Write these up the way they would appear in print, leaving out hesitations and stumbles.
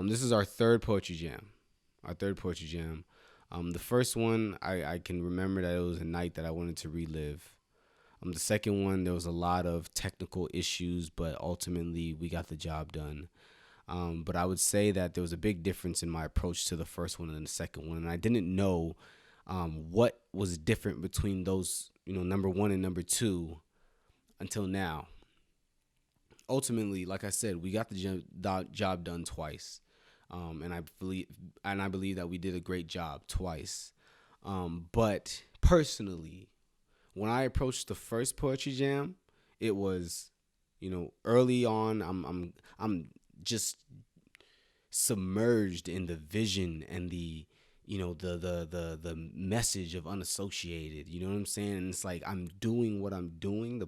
This is our third poetry jam. The first one, I can remember that it was a night that I wanted to relive. The second one, there was a lot of technical issues, but ultimately we got the job done. But I would say that there was a big difference in my approach to the first one and the second one, and I didn't know what was different between those, number one and number two until now. Ultimately, like I said, we got the job done twice, and I believe that we did a great job twice. But personally, when I approached the first poetry jam, it was, early on. I'm just submerged in the vision and the the message of unassociated. You know what I'm saying? And it's like I'm doing what I'm doing,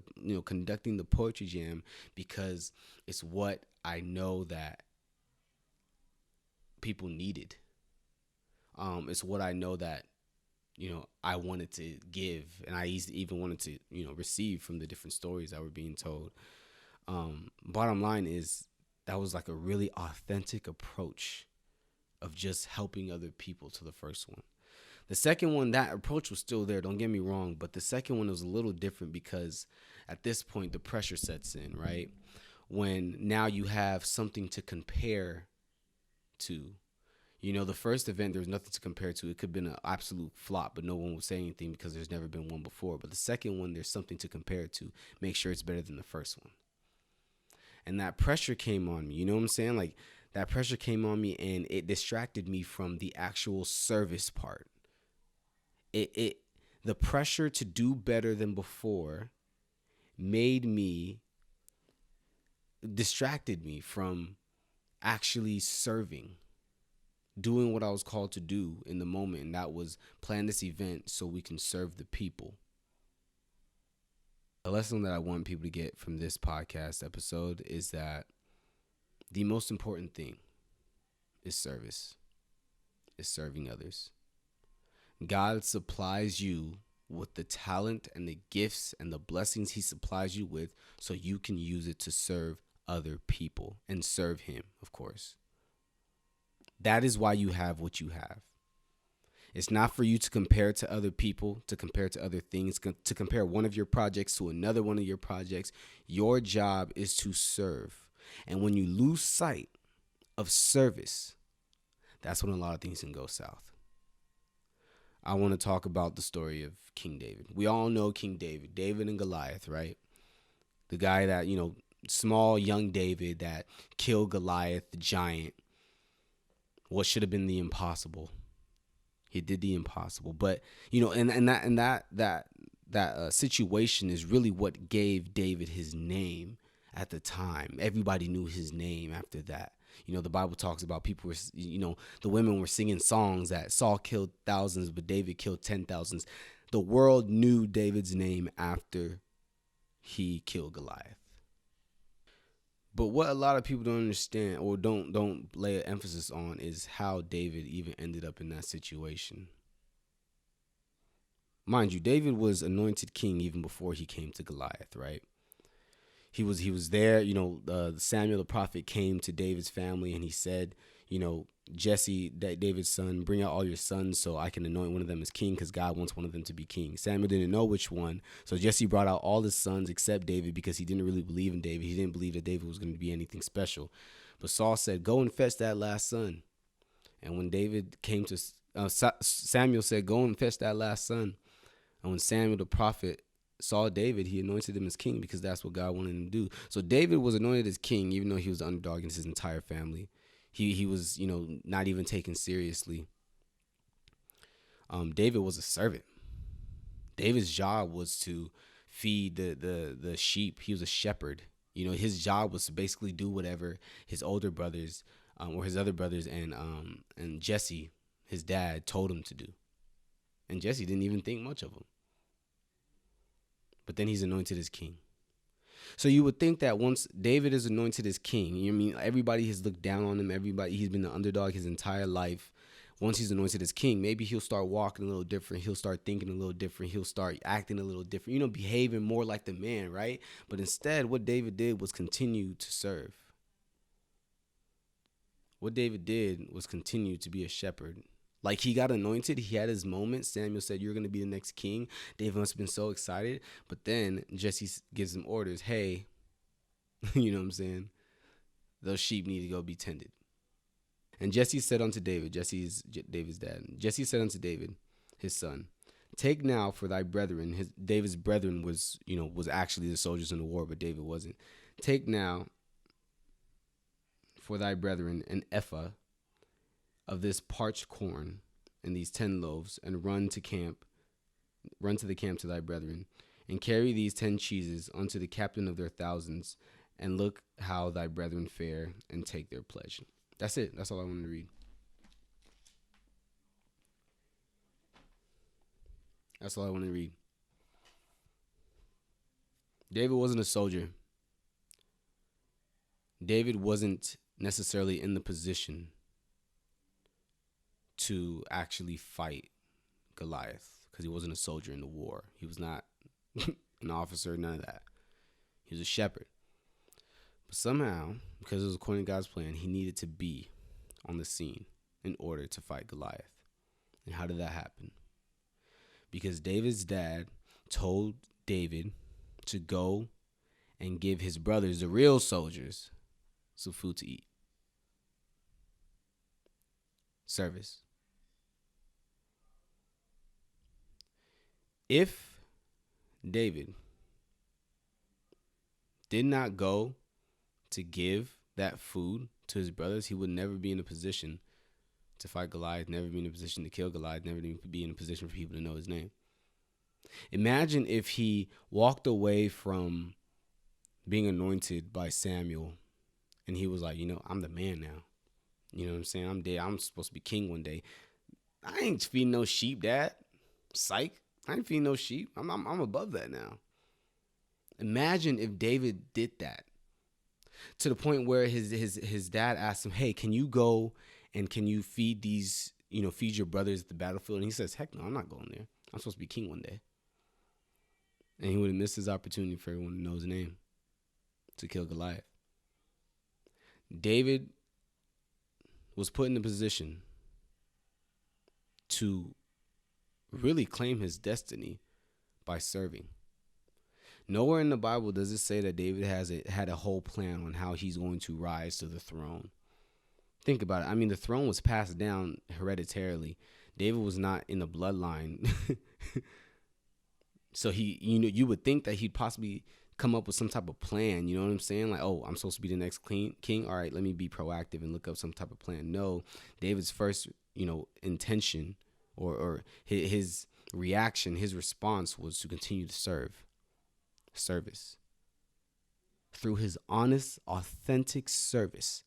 conducting the poetry jam, because it's what I know that people needed. It's what I know that I wanted to give, and I even wanted to receive from the different stories that were being told. Bottom line is, that was like a really authentic approach of just helping other people to the first one. The second one, that approach was still there, don't get me wrong, but the second one was a little different because at this point the pressure sets in, right? When now you have something to compare to. The first event, there was nothing to compare to. It could have been an absolute flop, but no one would say anything because there's never been one before. But the second one, there's something to compare to. Make sure it's better than the first one. And that pressure came on me. You know what I'm saying? Like, that pressure came on me, and it distracted me from the actual service part. The pressure to do better than before distracted me from actually serving, doing what I was called to do in the moment, and that was plan this event so we can serve the people. The lesson that I want people to get from this podcast episode is that the most important thing is service, is serving others. God supplies you with the talent and the gifts and the blessings he supplies you with so you can use it to serve other people and serve him, of course. That is why you have what you have. It's not for you to compare to other people, to compare to other things, to compare one of your projects to another one of your projects. Your job is to serve. And when you lose sight of service, that's when a lot of things can go south. I want to talk about the story of King David. We all know King David, David and Goliath, right? The guy that, small young David that killed Goliath, the giant. What should have been the impossible. He did the impossible, but that situation is really what gave David his name at the time. Everybody knew his name after that. The Bible talks about people were, the women were singing songs that Saul killed thousands, but David killed 10,000s. The world knew David's name after he killed Goliath. But what a lot of people don't understand or don't lay an emphasis on is how David even ended up in that situation. Mind you, David was anointed king even before he came to Goliath, right? He was there. Samuel the prophet came to David's family and he said, Jesse, David's son, bring out all your sons so I can anoint one of them as king because God wants one of them to be king. Samuel didn't know which one. So Jesse brought out all his sons except David because he didn't really believe in David. He didn't believe that David was going to be anything special. But Saul said, go and fetch that last son. And when David came to, Samuel said, go and fetch that last son. And when Samuel the prophet saw David, he anointed him as king because that's what God wanted him to do. So David was anointed as king even though he was the underdog in his entire family. He was, not even taken seriously. David was a servant. David's job was to feed the sheep. He was a shepherd. His job was to basically do whatever his older brothers or his other brothers and Jesse, his dad, told him to do. And Jesse didn't even think much of him. But then he's anointed as king. So you would think that once David is anointed as king, everybody has looked down on him. He's been the underdog his entire life. Once he's anointed as king, maybe he'll start walking a little different. He'll start thinking a little different. He'll start acting a little different, behaving more like the man, right? But instead, what David did was continue to serve. What David did was continue to be a shepherd. Like, he got anointed, he had his moment. Samuel said, "You're going to be the next king." David must have been so excited. But then Jesse gives him orders. Hey, you know what I'm saying? Those sheep need to go be tended. And Jesse said unto David, Jesse is David's dad. Jesse said unto David, his son, "Take now for thy brethren." David's brethren was actually the soldiers in the war, but David wasn't. "Take now for thy brethren an ephah of this parched corn and these 10 loaves, and run to the camp to thy brethren, and carry these 10 cheeses unto the captain of their thousands, and look how thy brethren fare, and take their pledge." That's it. That's all I wanted to read. That's all I wanted to read. David wasn't a soldier. David wasn't necessarily in the position to actually fight Goliath because he wasn't a soldier in the war. He was not an officer, none of that. He was a shepherd. But somehow, because it was according to God's plan, he needed to be on the scene in order to fight Goliath. And how did that happen? Because David's dad told David to go and give his brothers, the real soldiers, some food to eat. Service. If David did not go to give that food to his brothers, he would never be in a position to fight Goliath, never be in a position to kill Goliath, never be in a position for people to know his name. Imagine if he walked away from being anointed by Samuel and he was like, I'm the man now. You know what I'm saying? I'm supposed to be king one day. I ain't feeding no sheep, Dad. Psych. I ain't feeding no sheep. I'm above that now. Imagine if David did that to the point where his dad asked him, "Hey, can you go and can you feed these, feed your brothers at the battlefield?" And he says, "Heck no, I'm not going there. I'm supposed to be king one day." And he would have missed his opportunity for everyone to know his name, to kill Goliath. David was put in a position to really claim his destiny by serving. Nowhere in the Bible does it say that David had a whole plan on how he's going to rise to the throne. Think about it. I mean, the throne was passed down hereditarily. David was not in the bloodline. So you would think that he'd possibly come up with some type of plan. You know what I'm saying? Like, oh, I'm supposed to be the next king. All right, let me be proactive and look up some type of plan. No, David's first, intention or his reaction, his response was to continue to serve. Service. Through his honest, authentic service,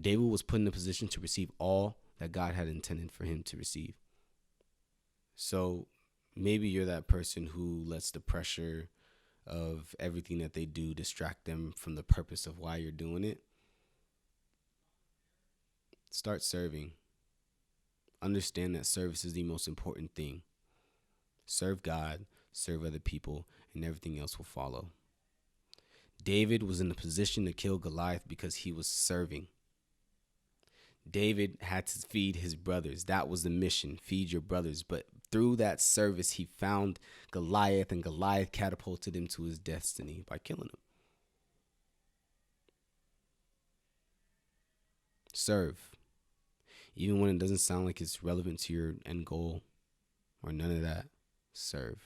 David was put in a position to receive all that God had intended for him to receive. So maybe you're that person who lets the pressure of everything that they do distract them from the purpose of why you're doing it. Start serving. Understand that service is the most important thing. Serve God, serve other people, and everything else will follow. David was in a position to kill Goliath because he was serving. David had to feed his brothers. That was the mission, feed your brothers. But through that service, he found Goliath, and Goliath catapulted him to his destiny by killing him. Serve. Even when it doesn't sound like it's relevant to your end goal or none of that, serve.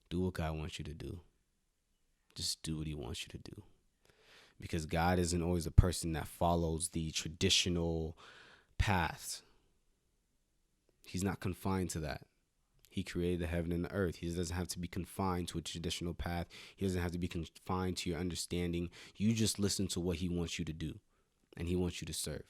Do what God wants you to do. Just do what he wants you to do. Because God isn't always a person that follows the traditional path. He's not confined to that. He created the heaven and the earth. He doesn't have to be confined to a traditional path. He doesn't have to be confined to your understanding. You just listen to what he wants you to do. And he wants you to serve.